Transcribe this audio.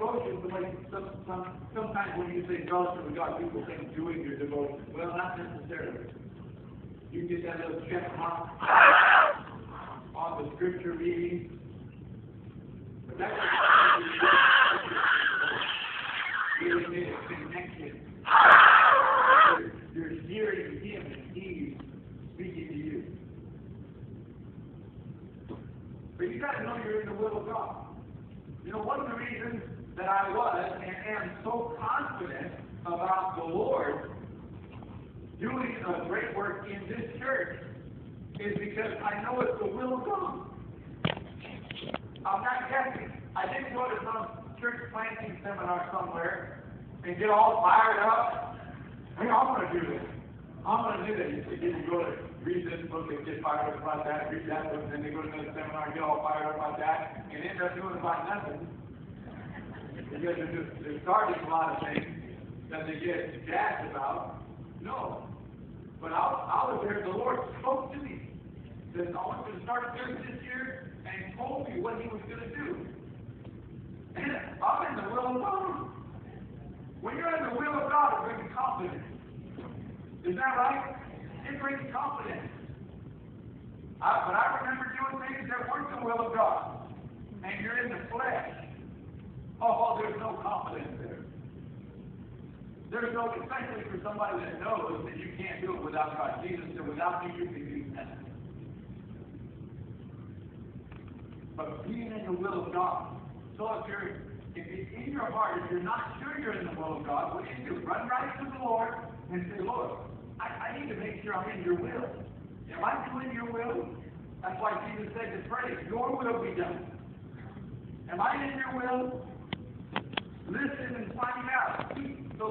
devotion, the way sometimes when you say fellowship with God, people think doing your devotion. Well, not necessarily. You get that little check mark on the scripture reading. But that's you're in a connection. You're hearing Him and He's speaking to you. But you got to know you're in the will of God. You know, one of the reasons that I was and am so confident about the Lord doing a great work in this church is because I know it's the will of God. I'm not guessing. I didn't go to some church planting seminar somewhere and get all fired up. Hey, I'm going to do this. I'm going to do this. You go to read this book and get fired up about that, read that book, and then they go to another seminar and get all fired up about that, and end up doing about nothing. Because they're starting a lot of things that they get jazzed about. No. But I was there, the Lord spoke to me. Said, I want you to start service this year, and told me what He was going to do. And I'm in the will of God. When you're in the will of God, it brings confidence. Is that right? It brings confidence. But I remember doing things that weren't the will of God. And you're in the flesh. Oh, there's no confidence there. There's no, especially for somebody that knows that you can't do it without God. Jesus said, without me, you can do nothing. But being in the will of God. So if it's in your heart, if you're not sure you're in the will of God, what do you do? Run right to the Lord and say, Lord, I need to make sure I'm in your will. Am I doing your will? That's why Jesus said to pray, your will be done. Am I in your will?